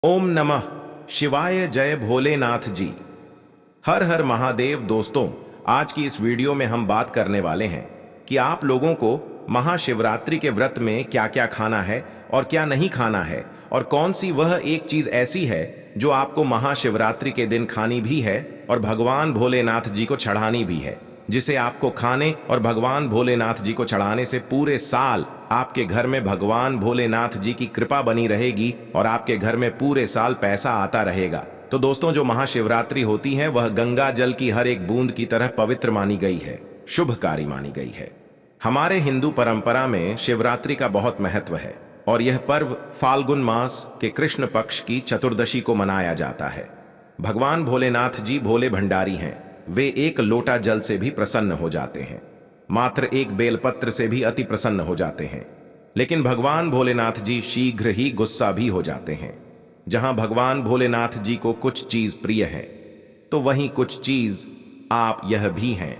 ओम नमः शिवाय। जय भोलेनाथ जी। हर हर महादेव। दोस्तों, आज की इस वीडियो में हम बात करने वाले हैं कि आप लोगों को महाशिवरात्रि के व्रत में क्या क्या खाना है और क्या नहीं खाना है, और कौन सी वह एक चीज ऐसी है जो आपको महाशिवरात्रि के दिन खानी भी है और भगवान भोलेनाथ जी को चढ़ानी भी है, जिसे आपको खाने और भगवान भोलेनाथ जी को चढ़ाने से पूरे साल आपके घर में भगवान भोलेनाथ जी की कृपा बनी रहेगी और आपके घर में पूरे साल पैसा आता रहेगा। तो दोस्तों, जो महाशिवरात्रि होती है वह गंगा जल की हर एक बूंद की तरह पवित्र मानी गई है, शुभकारी मानी गई है। हमारे हिंदू परंपरा में शिवरात्रि का बहुत महत्व है और यह पर्व फाल्गुन मास के कृष्ण पक्ष की चतुर्दशी को मनाया जाता है। भगवान भोलेनाथ जी भोले भंडारी हैं। वे एक लोटा जल से भी प्रसन्न हो जाते हैं, मात्र एक बेलपत्र से भी अति प्रसन्न हो जाते हैं। लेकिन भगवान भोलेनाथ जी शीघ्र ही गुस्सा भी हो जाते हैं। जहां भगवान भोलेनाथ जी को कुछ चीज प्रिय है तो वहीं कुछ चीज आप यह भी हैं।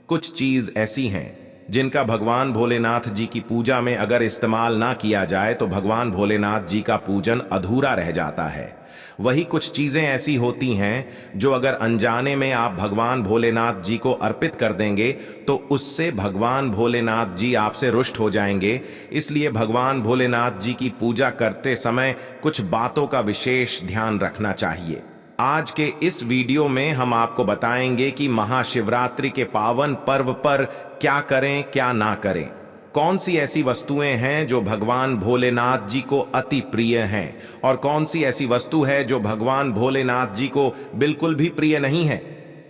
कुछ चीज ऐसी हैं जिनका भगवान भोलेनाथ जी की पूजा में अगर इस्तेमाल ना किया जाए तो भगवान भोलेनाथ जी का पूजन अधूरा रह जाता है। वही कुछ चीजें ऐसी होती हैं जो अगर अनजाने में आप भगवान भोलेनाथ जी को अर्पित कर देंगे तो उससे भगवान भोलेनाथ जी आपसे रुष्ट हो जाएंगे। इसलिए भगवान भोलेनाथ जी की पूजा करते समय कुछ बातों का विशेष ध्यान रखना चाहिए। आज के इस वीडियो में हम आपको बताएंगे कि महाशिवरात्रि के पावन पर्व पर क्या करें क्या ना करें, कौन सी ऐसी वस्तुएं हैं जो भगवान भोलेनाथ जी को अति प्रिय हैं और कौन सी ऐसी वस्तु है जो भगवान भोलेनाथ जी को बिल्कुल भी प्रिय नहीं है,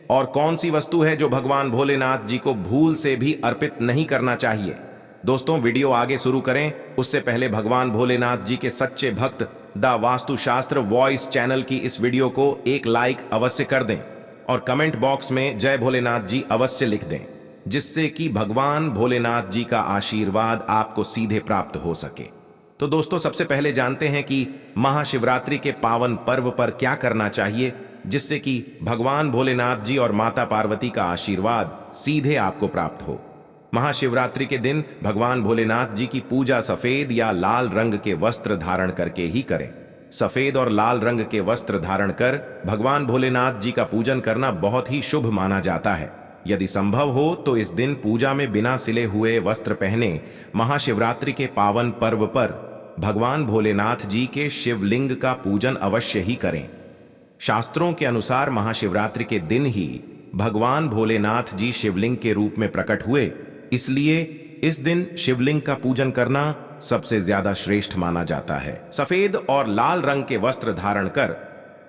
और कौन सी वस्तु है जो भगवान भोलेनाथ जी को भूल से भी अर्पित नहीं करना चाहिए। दोस्तों, वीडियो आगे शुरू करें उससे पहले भगवान भोलेनाथ जी के सच्चे भक्त द वास्तुशास्त्र वॉइस चैनल की इस वीडियो को एक लाइक अवश्य कर दें और कमेंट बॉक्स में जय भोलेनाथ जी अवश्य लिख दें, जिससे कि भगवान भोलेनाथ जी का आशीर्वाद आपको सीधे प्राप्त हो सके। तो दोस्तों, सबसे पहले जानते हैं कि महाशिवरात्रि के पावन पर्व पर क्या करना चाहिए जिससे कि भगवान भोलेनाथ जी और माता पार्वती का आशीर्वाद सीधे आपको प्राप्त हो। महाशिवरात्रि के दिन भगवान भोलेनाथ जी की पूजा सफेद या लाल रंग के वस्त्र धारण करके ही करें। सफेद और लाल रंग के वस्त्र धारण कर भगवान भोलेनाथ जी का पूजन करना बहुत ही शुभ माना जाता है। यदि संभव हो तो इस दिन पूजा में बिना सिले हुए वस्त्र पहने महाशिवरात्रि के पावन पर्व पर भगवान भोलेनाथ जी के शिवलिंग का पूजन अवश्य ही करें। शास्त्रों के अनुसार महाशिवरात्रि के दिन ही भगवान भोलेनाथ जी शिवलिंग के रूप में प्रकट हुए, इसलिए इस दिन शिवलिंग का पूजन करना सबसे ज्यादा श्रेष्ठ माना जाता है। सफेद और लाल रंग के वस्त्र धारण कर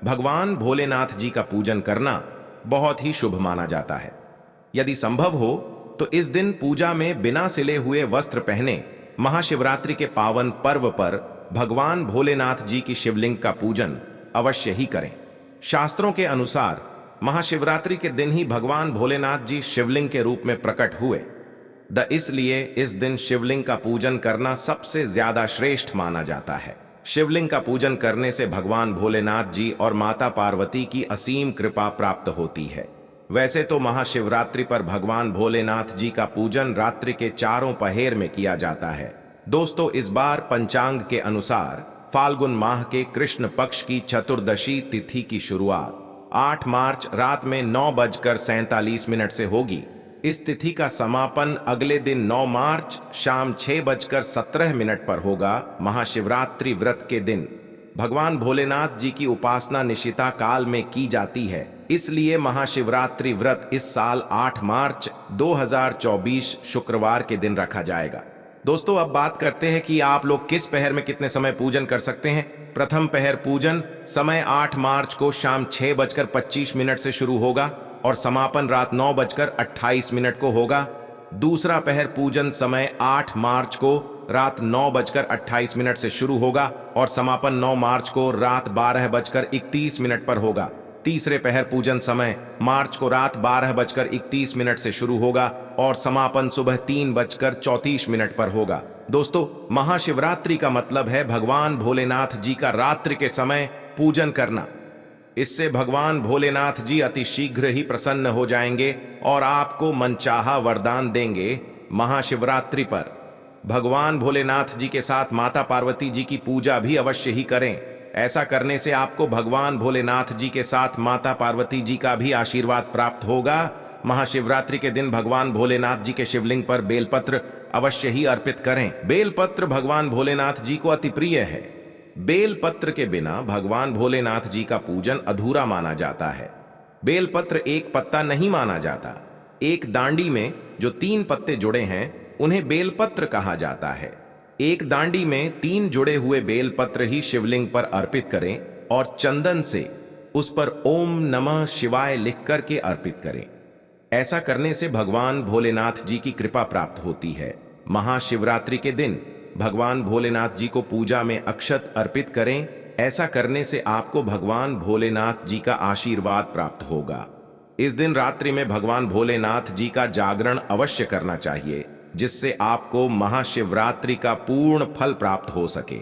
भगवान भोलेनाथ जी का पूजन करना बहुत ही शुभ माना जाता है। यदि संभव हो तो इस दिन पूजा में बिना सिले हुए वस्त्र पहने महाशिवरात्रि के पावन पर्व पर भगवान भोलेनाथ जी की शिवलिंग का पूजन अवश्य ही करें। शास्त्रों के अनुसार महाशिवरात्रि के दिन ही भगवान भोलेनाथ जी शिवलिंग के रूप में प्रकट हुए, इसलिए इस दिन शिवलिंग का पूजन करना सबसे ज्यादा श्रेष्ठ माना जाता है। शिवलिंग का पूजन करने से भगवान भोलेनाथ जी और माता पार्वती की असीम कृपा प्राप्त होती है। वैसे तो महाशिवरात्रि पर भगवान भोलेनाथ जी का पूजन रात्रि के चारों पहर में किया जाता है। दोस्तों, इस बार पंचांग के अनुसार फाल्गुन माह के कृष्ण पक्ष की चतुर्दशी तिथि की शुरुआत 8 मार्च रात में 9:47 से होगी। इस तिथि का समापन अगले दिन 9 मार्च शाम 6:17 पर होगा। महाशिवरात्रि व्रत के दिन भगवान भोलेनाथ जी की उपासना निशिता काल में की जाती है, इसलिए महाशिवरात्रि व्रत इस साल 8 मार्च 2024 शुक्रवार के दिन रखा जाएगा। दोस्तों, अब बात करते हैं कि आप लोग किस पहर में कितने समय पूजन कर सकते हैं। प्रथम पहर पूजन समय 8 मार्च को शाम 6:25 से शुरू होगा और समापन रात 9:28 को होगा। दूसरा पहर पूजन समय 8 मार्च को रात 9:28 से शुरू होगा और समापन 9 मार्च को रात 12:31 पर होगा। तीसरे पहर पूजन समय मार्च को रात 12:31 से शुरू होगा और समापन सुबह 3:34 पर होगा। दोस्तों, महाशिवरात्रि का मतलब है भगवान भोलेनाथ जी का रात्रि के समय पूजन करना। इससे भगवान भोलेनाथ जी अति शीघ्र ही प्रसन्न हो जाएंगे और आपको मनचाहा वरदान देंगे। महाशिवरात्रि पर भगवान भोलेनाथ जी के साथ माता पार्वती जी की पूजा भी अवश्य ही करें। ऐसा करने से आपको भगवान भोलेनाथ जी के साथ माता पार्वती जी का भी आशीर्वाद प्राप्त होगा। महाशिवरात्रि के दिन भगवान भोलेनाथ जी के शिवलिंग पर बेलपत्र अवश्य ही अर्पित करें। बेलपत्र भगवान भोलेनाथ जी को अति प्रिय है। बेलपत्र के बिना भगवान भोलेनाथ जी का पूजन अधूरा माना जाता है। बेलपत्र एक पत्ता नहीं माना जाता। एक दांडी में जो 3 पत्ते जुड़े हैं उन्हें बेलपत्र कहा जाता है। एक दांडी में 3 जुड़े हुए बेलपत्र ही शिवलिंग पर अर्पित करें और चंदन से उस पर ओम नमः शिवाय लिख करके अर्पित करें। ऐसा करने से भगवान भोलेनाथ जी की कृपा प्राप्त होती है। महाशिवरात्रि के दिन भगवान भोलेनाथ जी को पूजा में अक्षत अर्पित करें। ऐसा करने से आपको भगवान भोलेनाथ जी का आशीर्वाद प्राप्त होगा। इस दिन रात्रि में भगवान भोलेनाथ जी का जागरण अवश्य करना चाहिए, जिससे आपको महाशिवरात्रि का पूर्ण फल प्राप्त हो सके।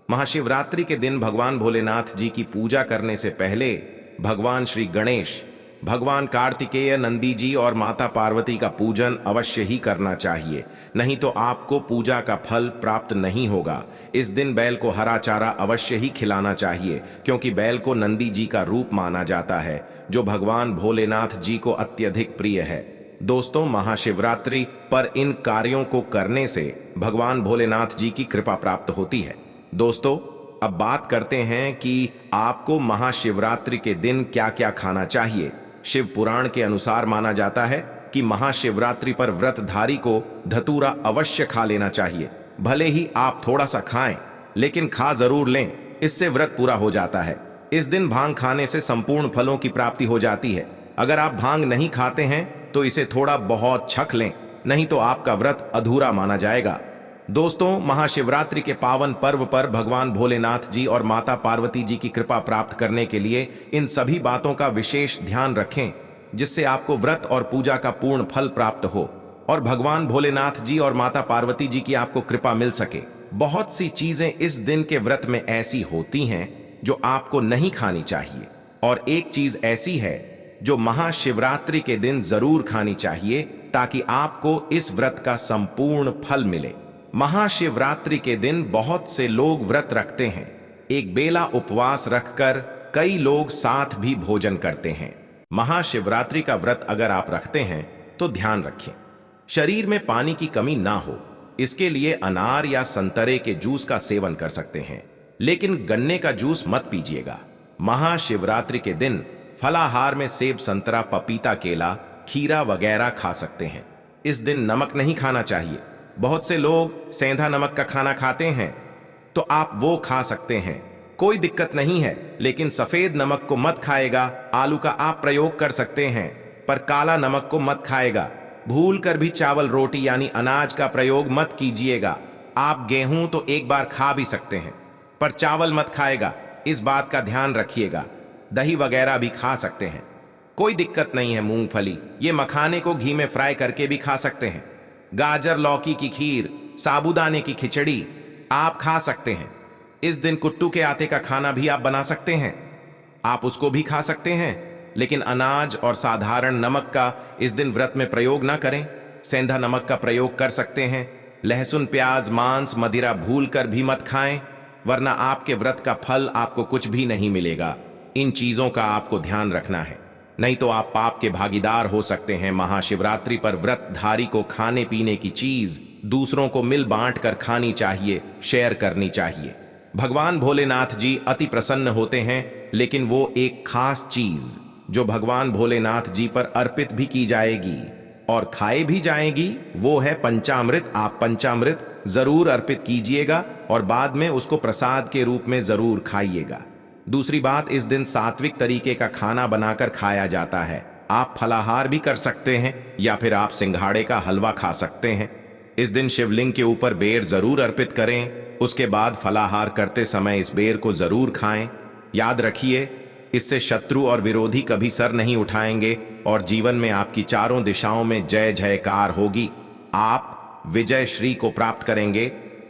महाशिवरात्रि के दिन भगवान भोलेनाथ जी की पूजा करने से पहले भगवान श्री गणेश, भगवान कार्तिकेय, नंदी जी और माता पार्वती का पूजन अवश्य ही करना चाहिए, नहीं तो आपको पूजा का फल प्राप्त नहीं होगा। इस दिन बैल को हरा चारा अवश्य ही खिलाना चाहिए, क्योंकि बैल को नंदी जी का रूप माना जाता है, जो भगवान भोलेनाथ जी को अत्यधिक प्रिय है। दोस्तों, महाशिवरात्रि पर इन कार्यों को करने से भगवान भोलेनाथ जी की कृपा प्राप्त होती है। दोस्तों, अब बात करते हैं कि आपको महाशिवरात्रि के दिन क्या क्या खाना चाहिए। शिव पुराण के अनुसार माना जाता है कि महाशिवरात्रि पर व्रतधारी को धतूरा अवश्य खा लेना चाहिए। भले ही आप थोड़ा सा खाएं, लेकिन खा जरूर लें, इससे व्रत पूरा हो जाता है। इस दिन भांग खाने से संपूर्ण फलों की प्राप्ति हो जाती है। अगर आप भांग नहीं खाते हैं तो इसे थोड़ा बहुत छक लें, नहीं तो आपका व्रत अधूरा माना जाएगा। दोस्तों, महाशिवरात्रि के पावन पर्व पर भगवान भोलेनाथ जी और माता पार्वती जी की कृपा प्राप्त करने के लिए इन सभी बातों का विशेष ध्यान रखें, जिससे आपको व्रत और पूजा का पूर्ण फल प्राप्त हो और भगवान भोलेनाथ जी और माता पार्वती जी की आपको कृपा मिल सके। बहुत सी चीजें इस दिन के व्रत में ऐसी होती हैं जो आपको नहीं खानी चाहिए, और एक चीज ऐसी है जो महाशिवरात्रि के दिन जरूर खानी चाहिए, ताकि आपको इस व्रत का संपूर्ण फल मिले। महाशिवरात्रि के दिन बहुत से लोग व्रत रखते हैं। एक बेला उपवास रखकर कई लोग साथ भी भोजन करते हैं। महाशिवरात्रि का व्रत अगर आप रखते हैं तो ध्यान रखें, शरीर में पानी की कमी ना हो। इसके लिए अनार या संतरे के जूस का सेवन कर सकते हैं, लेकिन गन्ने का जूस मत पीजिएगा। महाशिवरात्रि के दिन फलाहार में सेब, संतरा, पपीता, केला, खीरा वगैरह खा सकते हैं। इस दिन नमक नहीं खाना चाहिए। बहुत से लोग सेंधा नमक का खाना खाते हैं, तो आप वो खा सकते हैं, कोई दिक्कत नहीं है, लेकिन सफेद नमक को मत खाएगा। आलू का आप प्रयोग कर सकते हैं, पर काला नमक को मत खाएगा। भूल कर भी चावल, रोटी यानी अनाज का प्रयोग मत कीजिएगा। आप गेहूं तो एक बार खा भी सकते हैं, पर चावल मत खाएगा, इस बात का ध्यान रखिएगा। दही वगैरह भी खा सकते हैं, कोई दिक्कत नहीं है। मूंगफली, ये मखाने को घी में फ्राई करके भी खा सकते हैं। गाजर, लौकी की खीर, साबूदाने की खिचड़ी आप खा सकते हैं। इस दिन कुट्टू के आटे का खाना भी आप बना सकते हैं, आप उसको भी खा सकते हैं, लेकिन अनाज और साधारण नमक का इस दिन व्रत में प्रयोग ना करें। सेंधा नमक का प्रयोग कर सकते हैं। लहसुन, प्याज, मांस, मदिरा भूल कर भी मत खाएं, वरना आपके व्रत का फल आपको कुछ भी नहीं मिलेगा। इन चीजों का आपको ध्यान रखना है, नहीं तो आप पाप के भागीदार हो सकते हैं। महाशिवरात्रि पर व्रतधारी को खाने पीने की चीज दूसरों को मिल बांट कर खानी चाहिए, शेयर करनी चाहिए। भगवान भोलेनाथ जी अति प्रसन्न होते हैं, लेकिन वो एक खास चीज जो भगवान भोलेनाथ जी पर अर्पित भी की जाएगी और खाए भी जाएगी, वो है पंचामृत। आप पंचामृत जरूर अर्पित कीजिएगा और बाद में उसको प्रसाद के रूप में जरूर खाइएगा। दूसरी बात, इस दिन सात्विक तरीके का खाना बनाकर खाया जाता है। आप फलाहार भी कर सकते हैं या फिर आप सिंघाड़े का हलवा खा सकते हैं। इस दिन शिवलिंग के ऊपर बेर जरूर अर्पित करें, उसके बाद फलाहार करते समय इस बेर को जरूर खाएं। याद रखिए, इससे शत्रु और विरोधी कभी सर नहीं उठाएंगे और जीवन में आपकी चारों दिशाओं में जय जयकार होगी। आप विजय श्री को प्राप्त करेंगे।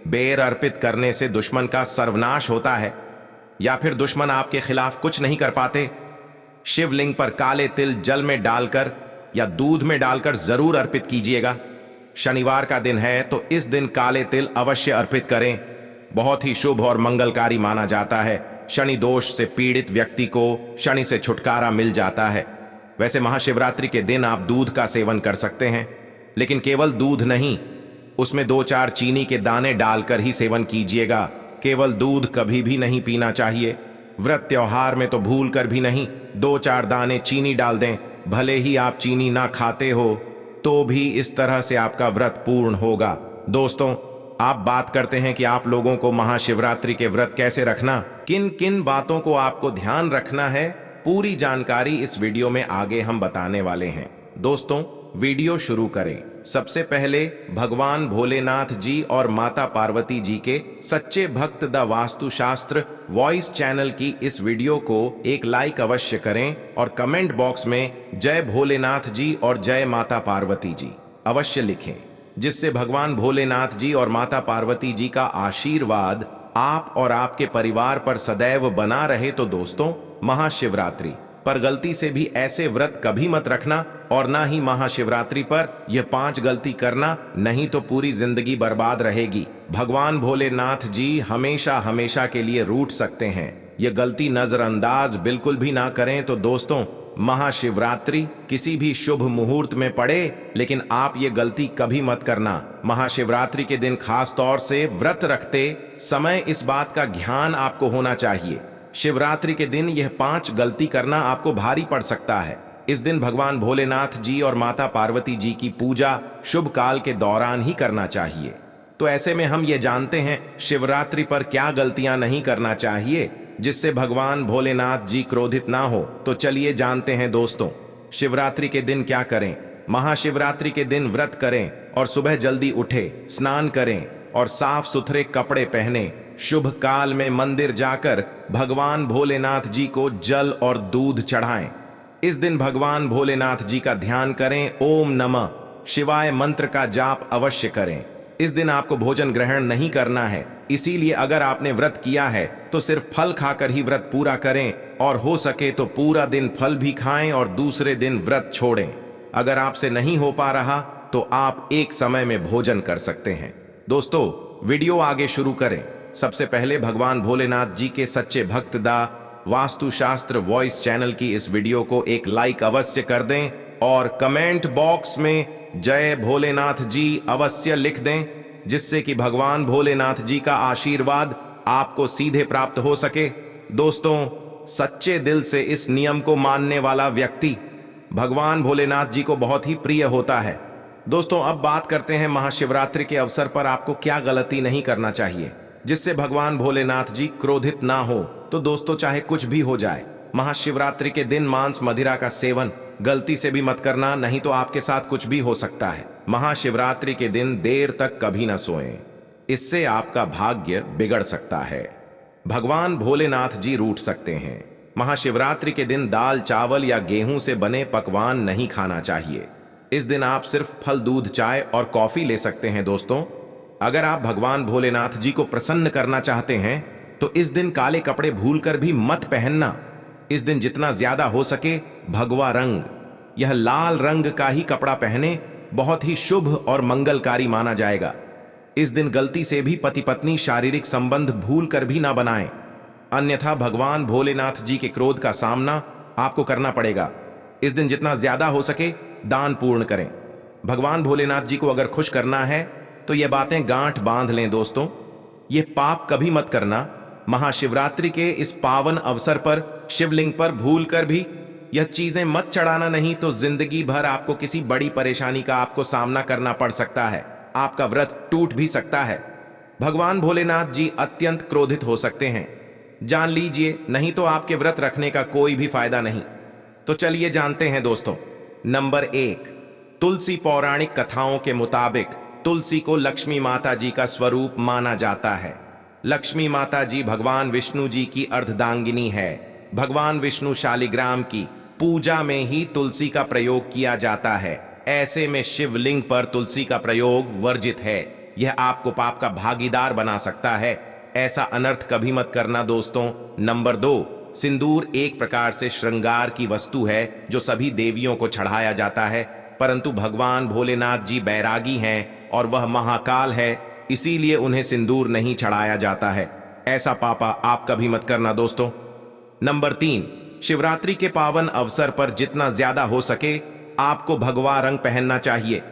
बेर अर्पित करने से दुश्मन का सर्वनाश होता है, या फिर दुश्मन आपके खिलाफ कुछ नहीं कर पाते। शिवलिंग पर काले तिल जल में डालकर या दूध में डालकर जरूर अर्पित कीजिएगा। शनिवार का दिन है तो इस दिन काले तिल अवश्य अर्पित करें, बहुत ही शुभ और मंगलकारी माना जाता है। शनि दोष से पीड़ित व्यक्ति को शनि से छुटकारा मिल जाता है। वैसे महाशिवरात्रि के दिन आप दूध का सेवन कर सकते हैं, लेकिन केवल दूध नहीं, उसमें 2-4 चीनी के दाने डालकर ही सेवन कीजिएगा। केवल दूध कभी भी नहीं पीना चाहिए। व्रत त्योहार में तो भूल कर भी नहीं 2-4 दाने चीनी डाल दें। भले ही आप चीनी ना खाते हो तो भी इस तरह से आपका व्रत पूर्ण होगा। दोस्तों, आप बात करते हैं कि आप लोगों को महाशिवरात्रि के व्रत कैसे रखना, किन किन बातों को आपको ध्यान रखना है, पूरी जानकारी इस वीडियो में आगे हम बताने वाले हैं। दोस्तों, वीडियो शुरू करें। सबसे पहले भगवान भोलेनाथ जी और माता पार्वती जी के सच्चे भक्त द वास्तुशास्त्र वॉइस चैनल की इस वीडियो को एक लाइक अवश्य करें और कमेंट बॉक्स में जय भोलेनाथ जी और जय माता पार्वती जी अवश्य लिखें, जिससे भगवान भोलेनाथ जी और माता पार्वती जी का आशीर्वाद आप और आपके परिवार पर सदैव बना रहे। तो दोस्तों, महाशिवरात्रि पर गलती से भी ऐसे व्रत कभी मत रखना और ना ही महाशिवरात्रि पर यह 5 गलती करना, नहीं तो पूरी जिंदगी बर्बाद रहेगी। भगवान भोलेनाथ जी हमेशा हमेशा के लिए रूठ सकते हैं। यह गलती नजरअंदाज बिल्कुल भी ना करें। तो दोस्तों, महाशिवरात्रि किसी भी शुभ मुहूर्त में पड़े, लेकिन आप ये गलती कभी मत करना। महाशिवरात्रि के दिन खास तौर से व्रत रखते समय इस बात का ध्यान आपको होना चाहिए। शिवरात्रि के दिन यह 5 गलती करना आपको भारी पड़ सकता है। इस दिन भगवान भोलेनाथ जी और माता पार्वती जी की पूजा शुभ काल के दौरान ही करना चाहिए। तो ऐसे में हम ये जानते हैं शिवरात्रि पर क्या गलतियां नहीं करना चाहिए जिससे भगवान भोलेनाथ जी क्रोधित ना हो। तो चलिए जानते हैं दोस्तों, शिवरात्रि के दिन क्या करें। महाशिवरात्रि के दिन व्रत करें और सुबह जल्दी उठे, स्नान करें और साफ सुथरे कपड़े पहने। शुभ काल में मंदिर जाकर भगवान भोलेनाथ जी को जल और दूध चढ़ाएं। इस दिन भगवान भोलेनाथ जी का ध्यान करें। ओम नमः शिवाय मंत्र का जाप अवश्य करें। इस दिन आपको भोजन ग्रहण नहीं करना है, इसीलिए अगर आपने व्रत किया है तो सिर्फ फल खाकर ही व्रत पूरा करें और हो सके तो पूरा दिन फल भी खाएं और दूसरे दिन व्रत छोड़ें। अगर आपसे नहीं हो पा रहा तो आप एक समय में भोजन कर सकते हैं। दोस्तों, वीडियो आगे शुरू करें। सबसे पहले भगवान भोलेनाथ जी के सच्चे भक्त दा वास्तुशास्त्र वॉइस चैनल की इस वीडियो को एक लाइक अवश्य कर दें और कमेंट बॉक्स में जय भोलेनाथ जी अवश्य लिख दें, जिससे कि भगवान भोलेनाथ जी का आशीर्वाद आपको सीधे प्राप्त हो सके। दोस्तों, सच्चे दिल से इस नियम को मानने वाला व्यक्ति भगवान भोलेनाथ जी को बहुत ही प्रिय होता है। दोस्तों, अब बात करते हैं महाशिवरात्रि के अवसर पर आपको क्या गलती नहीं करना चाहिए जिससे भगवान भोलेनाथ जी क्रोधित ना हो। तो दोस्तों, चाहे कुछ भी हो जाए, महाशिवरात्रि के दिन मांस मदिरा का सेवन गलती से भी मत करना, नहीं तो आपके साथ कुछ भी हो सकता है। महाशिवरात्रि के दिन देर तक कभी ना सोएं, इससे आपका भाग्य बिगड़ सकता है। भगवान भोलेनाथ जी रूठ सकते हैं। महाशिवरात्रि के दिन दाल चावल या गेहूं से बने पकवान नहीं खाना चाहिए। इस दिन आप सिर्फ फल, दूध, चाय और कॉफी ले सकते हैं। दोस्तों, अगर आप भगवान भोलेनाथ जी को प्रसन्न करना चाहते हैं तो इस दिन काले कपड़े भूलकर भी मत पहनना। इस दिन जितना ज्यादा हो सके भगवा रंग, यह लाल रंग का ही कपड़ा पहने, बहुत ही शुभ और मंगलकारी माना जाएगा। इस दिन गलती से भी पति पत्नी शारीरिक संबंध भूलकर भी ना बनाएं, अन्यथा भगवान भोलेनाथ जी के क्रोध का सामना आपको करना पड़ेगा। इस दिन जितना ज्यादा हो सके दान पूर्ण करें। भगवान भोलेनाथ जी को अगर खुश करना है तो ये बातें गांठ बांध लें। दोस्तों, ये पाप कभी मत करना। महाशिवरात्रि के इस पावन अवसर पर शिवलिंग पर भूलकर भी यह चीजें मत चढ़ाना, नहीं तो जिंदगी भर आपको किसी बड़ी परेशानी का आपको सामना करना पड़ सकता है। आपका व्रत टूट भी सकता है। भगवान भोलेनाथ जी अत्यंत क्रोधित हो सकते हैं, जान लीजिए, नहीं तो आपके व्रत रखने का कोई भी फायदा नहीं। तो चलिए जानते हैं दोस्तों। नंबर 1, तुलसी पौराणिक कथाओं के मुताबिक तुलसी को लक्ष्मी माता जी का स्वरूप माना जाता है। लक्ष्मी माता जी भगवान विष्णु जी की अर्धदांगिनी है। भगवान विष्णु शालिग्राम की पूजा में ही तुलसी का प्रयोग किया जाता है। ऐसे में शिवलिंग पर तुलसी का प्रयोग वर्जित है। यह आपको पाप का भागीदार बना सकता है। ऐसा अनर्थ कभी मत करना। दोस्तों, नंबर 2, सिंदूर एक प्रकार से श्रृंगार की वस्तु है जो सभी देवियों को चढ़ाया जाता है, परंतु भगवान भोलेनाथ जी बैरागी हैं और वह महाकाल है, इसीलिए उन्हें सिंदूर नहीं चढ़ाया जाता है। ऐसा पापा आप कभी मत करना दोस्तों। नंबर 3, शिवरात्रि के पावन अवसर पर जितना ज्यादा हो सके आपको भगवा रंग पहनना चाहिए।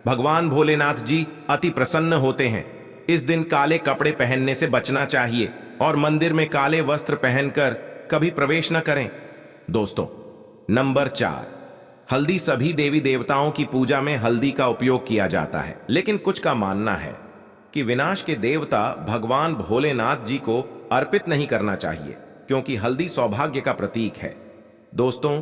भगवान भोलेनाथ जी अति प्रसन्न होते हैं। इस दिन काले कपड़े पहनने से बचना चाहिए और मंदिर में काले वस्त्र पहनकर कभी प्रवेश न करें दोस्तों। नंबर 4, हल्दी। सभी देवी देवताओं की पूजा में हल्दी का उपयोग किया जाता है, लेकिन कुछ का मानना है कि विनाश के देवता भगवान भोलेनाथ जी को अर्पित नहीं करना चाहिए, क्योंकि हल्दी सौभाग्य का प्रतीक है दोस्तों।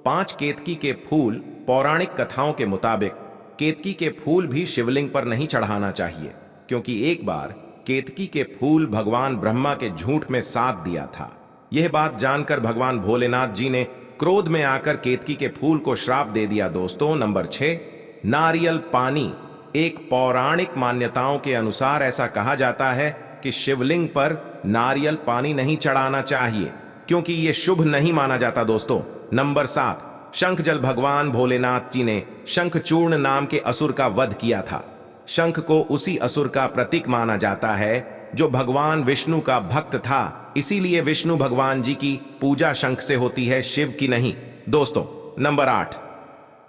5 केतकी के फूल। पौराणिक कथाओं के मुताबिक केतकी के फूल भी शिवलिंग पर नहीं चढ़ाना चाहिए, क्योंकि एक बार केतकी के फूल भगवान ब्रह्मा के झूठ में साथ दिया था। यह बात जानकर भगवान भोलेनाथ जी ने क्रोध में आकर केतकी के फूल को श्राप दे दिया दोस्तों। नंबर 6, नारियल पानी। एक पौराणिक मान्यताओं के अनुसार ऐसा कहा जाता है कि शिवलिंग पर नारियल पानी नहीं चढ़ाना चाहिए, क्योंकि यह शुभ नहीं माना जाता दोस्तों। नंबर 7, शंख जल। भगवान भोलेनाथ जी ने शंखचूर्ण नाम के असुर का वध किया था। शंख को उसी असुर का प्रतीक माना जाता है जो भगवान विष्णु का भक्त था, इसीलिए विष्णु भगवान जी की पूजा शंख से होती है, शिव की नहीं दोस्तों। नंबर 8,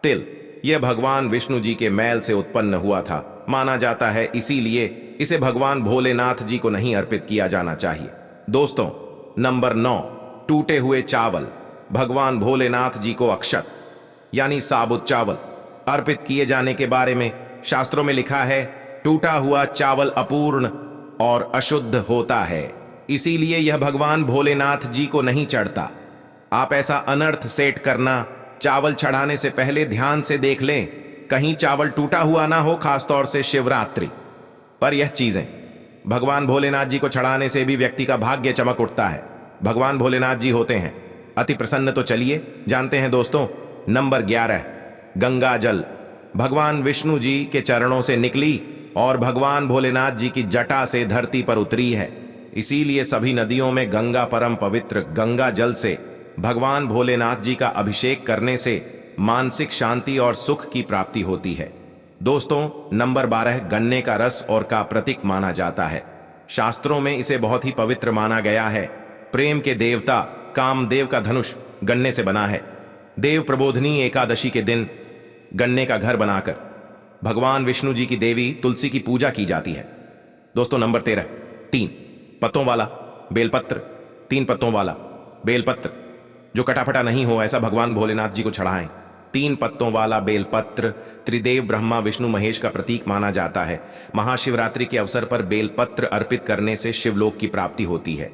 तिल। यह भगवान विष्णु जी के मैल से उत्पन्न हुआ था माना जाता है, इसीलिए इसे भगवान भोलेनाथ जी को नहीं अर्पित किया जाना चाहिए दोस्तों। नंबर 9, टूटे हुए चावल। भगवान भोलेनाथ जी को अक्षत यानी साबुत चावल अर्पित किए जाने के बारे में शास्त्रों में लिखा है, टूटा हुआ चावल अपूर्ण और अशुद्ध होता है, इसीलिए यह भगवान भोलेनाथ जी को नहीं चढ़ता। आप ऐसा अनर्थ सेट करना, चावल चढ़ाने से पहले ध्यान से देख लें कहीं चावल टूटा हुआ ना हो, खासतौर से शिवरात्रि पर यह चीजें भगवान भोलेनाथ जी को चढ़ाने से भी व्यक्ति का भाग्य चमक उठता है। भगवान भोलेनाथ जी होते हैं अति प्रसन्न। तो चलिए जानते हैं दोस्तों। नंबर 11, गंगा जल। भगवान विष्णु जी के चरणों से निकली और भगवान भोलेनाथ जी की जटा से धरती पर उतरी है, इसीलिए सभी नदियों में गंगा परम पवित्र। गंगा जल से भगवान भोलेनाथ जी का अभिषेक करने से मानसिक शांति और सुख की प्राप्ति होती है दोस्तों। नंबर 12, गन्ने का रस और का प्रतीक माना जाता है। शास्त्रों में इसे बहुत ही पवित्र माना गया है। प्रेम के देवता कामदेव का धनुष गन्ने से बना है। देव प्रबोधनी एकादशी के दिन गन्ने का घर बनाकर भगवान विष्णु जी की देवी तुलसी की पूजा की जाती है दोस्तों। नंबर 13, 3 पत्तों वाला बेलपत्र। 3 पत्तों वाला बेलपत्र जो कटाफटा नहीं हो, ऐसा भगवान भोलेनाथ जी को चढ़ाएं। 3 पत्तों वाला बेलपत्र त्रिदेव ब्रह्मा विष्णु महेश का प्रतीक माना जाता है। महाशिवरात्रि के अवसर पर बेलपत्र अर्पित करने से शिवलोक की प्राप्ति होती है,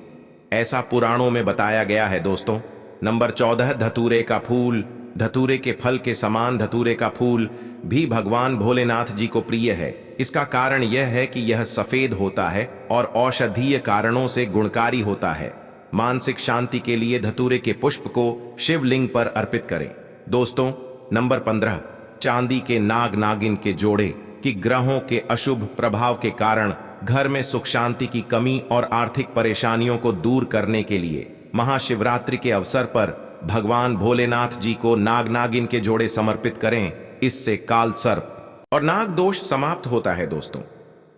ऐसा पुराणों में बताया गया है दोस्तों। नंबर 14, धतूरे का फूल। धतूरे के फल के समान धतूरे का फूल भी भगवान भोलेनाथ जी को प्रिय है। इसका कारण यह है कि यह सफेद होता है और औषधीय कारणों से गुणकारी होता है। मानसिक शांति के लिए धतूरे के पुष्प को शिवलिंग पर अर्पित करें दोस्तों। नंबर 15, चांदी के नाग नागिन के जोड़े। कि ग्रहों के अशुभ प्रभाव के कारण घर में सुख शांति की कमी और आर्थिक परेशानियों को दूर करने के लिए महाशिवरात्रि के अवसर पर भगवान भोलेनाथ जी को नाग नागिन के जोड़े समर्पित करें। इससे काल सर्प और नाग दोष समाप्त होता है दोस्तों।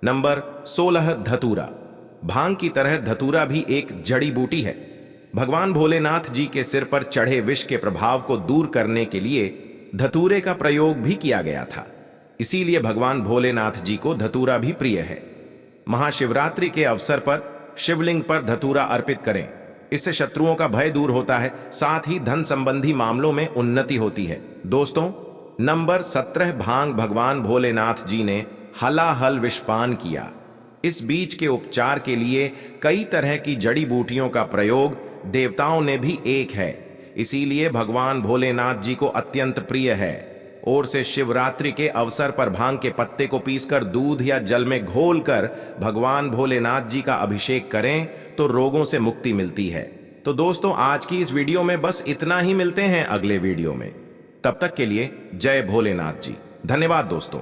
नंबर 16, धतूरा। भांग की तरह धतूरा भी एक जड़ी बूटी है। भगवान भोलेनाथ जी के सिर पर चढ़े विष के प्रभाव को दूर करने के लिए धतूरे का प्रयोग भी किया गया था, इसीलिए भगवान भोलेनाथ जी को धतूरा भी प्रिय है। महाशिवरात्रि के अवसर पर शिवलिंग पर धतूरा अर्पित करें, इससे शत्रुओं का भय दूर होता है, साथ ही धन संबंधी मामलों में उन्नति होती है दोस्तों। नंबर 17, भांग। भगवान भोलेनाथ जी ने हलाहल विषपान किया। इस बीज के उपचार के लिए कई तरह की जड़ी बूटियों का प्रयोग देवताओं ने भी एक है, इसीलिए भगवान भोलेनाथ जी को अत्यंत प्रिय है। और से शिवरात्रि के अवसर पर भांग के पत्ते को पीसकर दूध या जल में घोलकर भगवान भोलेनाथ जी का अभिषेक करें तो रोगों से मुक्ति मिलती है। तो दोस्तों आज की इस वीडियो में बस इतना ही, मिलते हैं अगले वीडियो में। तब तक के लिए जय भोलेनाथ जी। धन्यवाद दोस्तों।